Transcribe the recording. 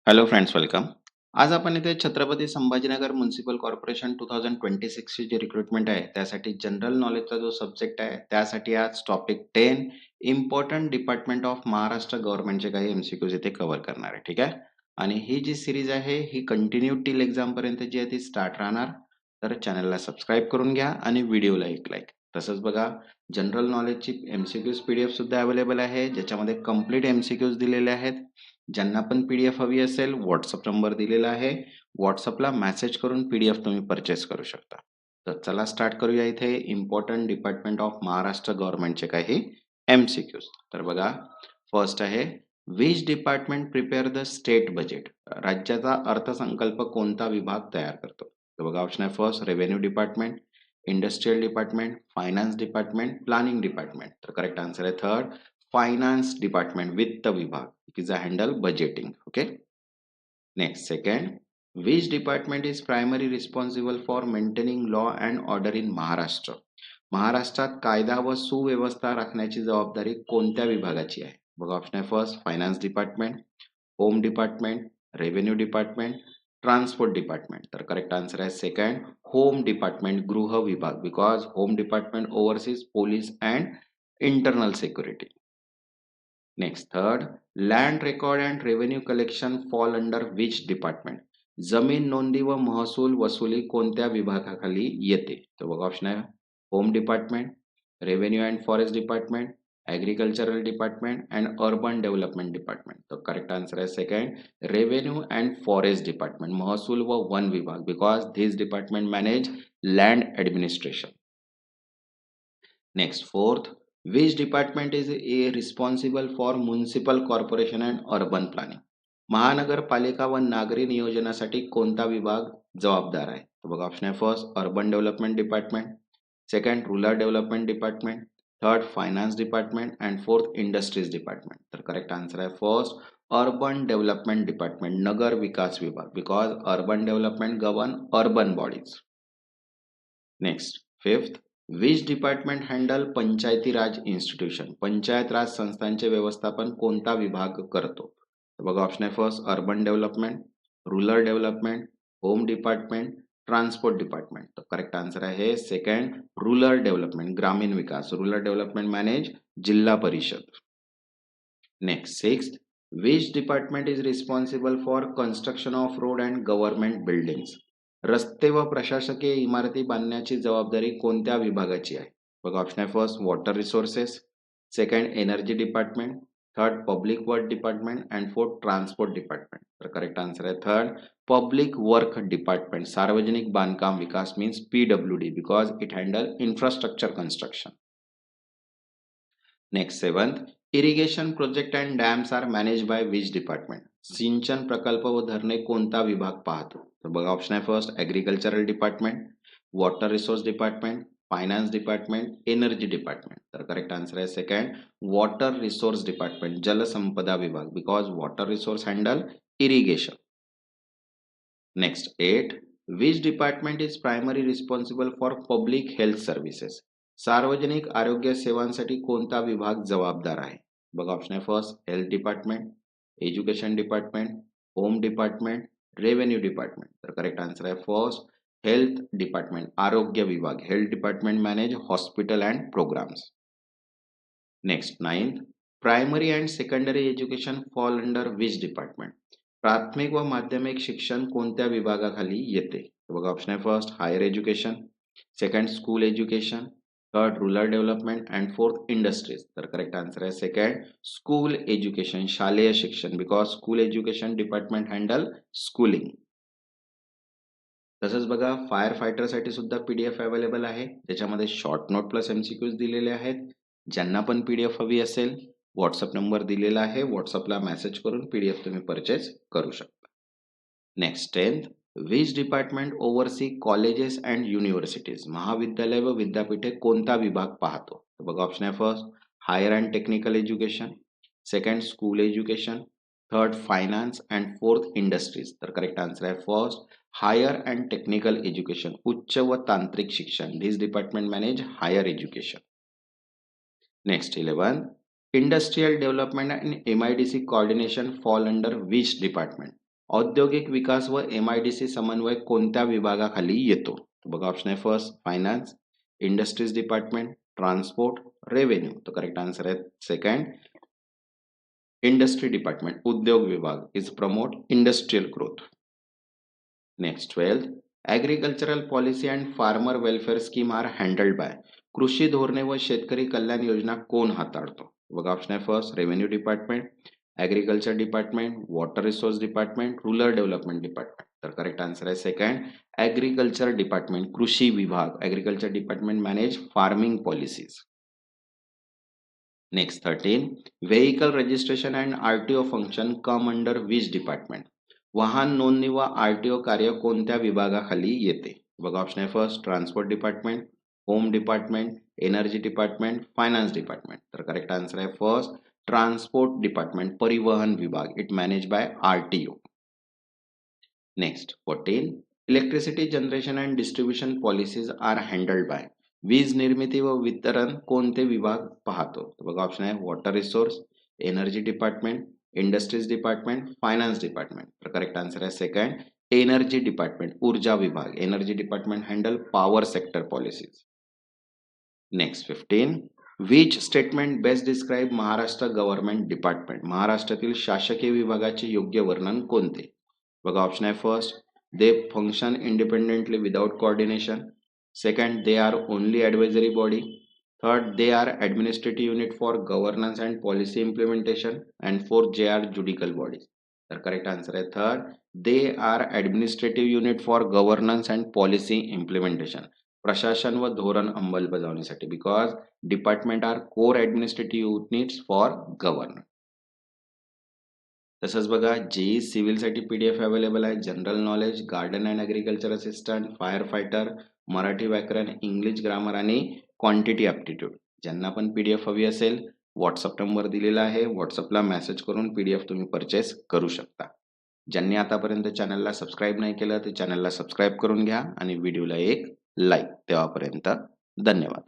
Hello friends, welcome. आज आपण इथे छत्रपती संभाजीनगर म्युनिसिपल कॉर्पोरेशन 2026 ची जी रिक्रुटमेंट आहे, त्यासाठी जनरल नॉलेजचा जो सब्जेक्ट आहे, त्यासाठी आज topic 10 important department of Maharashtra गव्हर्नमेंटचे काही एमसीक्यूज इथे कव्हर करणार आहे, ठीक आहे. आणि ही जी सिरीज आहे, ही कंटिन्यू टिल एक्झाम पर्यंत जी आहे ती स्टार्ट राहणार. तर चॅनलला सबस्क्राईब करून घ्या आणि व्हिडिओला एक लाईक. तसंच बघा, जनरल नॉलेजची एमसीक्यूज पीडीएफ सुद्धा अवेलेबल आहे, ज्याच्यामध्ये कंप्लीट एमसीक्यूज दिलेले आहेत. ज्यांना पण पीडीएफ हवी असेल, व्हॉट्सअप नंबर दिलेला आहे. व्हॉट्सअपला मेसेज करून पीडीएफ तुम्ही परचेस करू शकता. तर चला स्टार्ट करूया इथे इम्पॉर्टंट डिपार्टमेंट ऑफ महाराष्ट्र गव्हर्नमेंटचे काही एमसीक्यूज. तर बघा, फर्स्ट आहे, which department prepare the state budget. राज्याचा अर्थसंकल्प कोणता विभाग तयार करतो? तर बघा, ऑप्शन आहे first revenue department, industrial department, finance department, planning department. तर करेक्ट आन्सर आहे थर्ड, फायनान्स डिपार्टमेंट, वित्त विभाग. It is a handle budgeting. Okay. Next, second, which department is primary responsible for maintaining law and order in Maharashtra? महाराष्ट्रात कायदा व सुव्यवस्था राखण्याची जबाबदारी कोणत्या विभागाची आहे? बघा, ऑप्शन आहे first finance department, home department, revenue department, transport department. तर करेक्ट आन्सर आहे सेकंड, होम डिपार्टमेंट, गृह विभाग, because home department overseas police and internal security. Next third, land record and revenue collection fall under which department. जमीन नोंदी व महसूल वसुली कोणत्या विभागाखाली येते? तर बघा, ऑप्शन आहे home department, revenue and forest department, agricultural department and urban development department. तर करेक्ट आन्सर आहे second, revenue and forest department, महसूल व वन विभाग, because this department manage land administration. Next, fourth, which department is responsible for municipal corporation and urban planning? महानगरपालिका व नागरी नियोजनासाठी कोणता विभाग जबाबदार आहे? तर बघा, ऑप्शन आहे first urban development department, second rural development department, third finance department and fourth industries department. तर करेक्ट आन्सर आहे फर्स्ट अर्बन डेव्हलपमेंट डिपार्टमेंट, नगर विकास विभाग, because urban development govern urban bodies. Next, fifth, which department handle Panchayati Raj institution. Panchayat Raj संस्थांचे व्यवस्थापन कोणता विभाग करतो? तर बघा, ऑप्शन आहे first urban development, rural development, home department, transport department. तर करेक्ट आन्सर आहे सेकंड, रूरल डेव्हलपमेंट, ग्रामीण विकास. रूरल डेव्हलपमेंट मॅनेज जिल्हा परिषद. Next, sixth, which department is responsible for construction of road and government buildings. रस्ते व प्रशासकीय इमारती बांधण्याची जबाबदारी कोणत्या विभागाची आहे? बघा, ऑप्शन आहे first water resources, second energy department, third public work department and fourth transport department. तर करेक्ट आन्सर आहे थर्ड, पब्लिक वर्क डिपार्टमेंट, सार्वजनिक बांधकाम विकास, means PWD, because it handle infrastructure construction. Next, seventh, irrigation project and dams are manage by which department. सिंचन प्रकल्प व धरणे कोणता विभाग पाहतो? तर बघा, ऑप्शन आहे first agricultural department, water resource department, finance department, energy department. तर करेक्ट आन्सर आहे सेकंड, वॉटर रिसोर्स डिपार्टमेंट, जलसंपदा विभाग, because water resource handle irrigation. Next, eight, which department is primary responsible for public health services. सार्वजनिक आरोग्य सेवांसाठी कोणता विभाग जबाबदार आहे? बघा, ऑप्शन आहे first health department, education department, home department, revenue department. तर करेक्ट आन्सर आहे फर्स्ट हेल्थ डिपार्टमेंट, आरोग्य विभाग. Health department manage hospital and programmes. Next, ninth, primary and secondary education fall under which department. प्राथमिक व माध्यमिक शिक्षण कोणत्या विभागाखाली येते? बघा, ऑप्शन आहे first higher education, second school education, third rural development and fourth industries. तर करेक्ट आन्सर आहे सेकंड, स्कूल एज्युकेशन, शालेय शिक्षण, because school education department handle schooling. तसंच बघा, फायर फायटरसाठी सुद्धा पीडीएफ अवेलेबल आहे, ज्याच्यामध्ये शॉर्ट नोट प्लस एमसीक्यूज दिलेले आहेत. ज्यांना पण पीडीएफ हवी असेल, व्हॉट्सअप नंबर दिलेला आहे, व्हॉट्सअपला मेसेज करून पीडीएफ तुम्ही परचेस करू शकता. Next, tenth, which department oversee colleges and universities. महाविद्यालय व विद्यापीठे कोणता विभाग पाहतो? तर बघा, ऑप्शन आहे first higher and technical education, second school education, third finance and fourth industries. तर करेक्ट आन्सर आहे first higher and technical education, उच्च व तांत्रिक शिक्षण. This department manage higher education. Next, 11, industrial development and MIDC coordination fall under which department. औद्योगिक विकास व MIDC समन्वय कोणत्या विभागाखाली येतो? तर बघा ऑप्शन आहे first finance, industries department, transport, revenue. तर करेक्ट आन्सर आहे सेकंड इंडस्ट्री डिपार्टमेंट. उद्योग विभाग is promote industrial growth. Next 12th agricultural policy and farmer welfare scheme are handled by. कृषी धोरणे व शेतकरी कल्याण योजना कोण हाताळतो? बघा ऑप्शन आहे first revenue department, agriculture department, water resource department, rural development department. तर करेक्ट आन्सर आहे सेकंड ॲग्रिकल्चर डिपार्टमेंट. कृषी विभाग. Agriculture department manage farming policies. Next 13 vehicle registration and RTO function come under which department. वाहन नोंदणी व RTO कार्य कोणत्या विभागाखाली येते? बघा ऑप्शन आहे first transport department, home department, energy department, finance department. तर करेक्ट आन्सर आहे फर्स्ट ट्रान्सपोर्ट डिपार्टमेंट. परिवहन विभाग. It manage by RTO. Next 14 electricity generation and distribution policies are handled by. वीज निर्मिती व वितरण कोणते विभाग पाहतो? तर बघा ऑप्शन आहे water resource, energy department, industries department, finance department. तर करेक्ट आन्सर आहे सेकंड एनर्जी डिपार्टमेंट. ऊर्जा विभाग. Energy department handle power sector policies. Next 15 which statement best describe Maharashtra government department. महाराष्ट्रातील शासकीय विभागाचे योग्य वर्णन कोणते? बघा ऑप्शन आहे first they function independently without coordination. Second they are only advisory body. Third they are administrative unit for governance and policy implementation. And fourth जे R judicial bodies. तर करेक्ट आन्सर आहे third they are administrative unit for governance and policy implementation. प्रशासन व धोरण अंमलबजावणीसाठी. Because department are core administrative units for governance. तसंच बघा JE सिव्हिलसाठी PDF अवेलेबल आहे. General knowledge, garden and agriculture assistant, fire fighter, Marathi व्याकरण, इंग्लिश ग्रामर आणि क्वांटिटी ॲप्टिट्यूड. ज्यांना पण PDF हवी असेल व्हॉट्सअप नंबर दिलेला आहे. व्हॉट्सअपला मेसेज करून PDF तुम्ही परचेस करू शकता. ज्यांनी आतापर्यंत चॅनलला सबस्क्राईब नाही केलं ते चॅनलला सबस्क्राईब करून घ्या आणि व्हिडिओला एक लाईक. तेव्हापर्यंत धन्यवाद.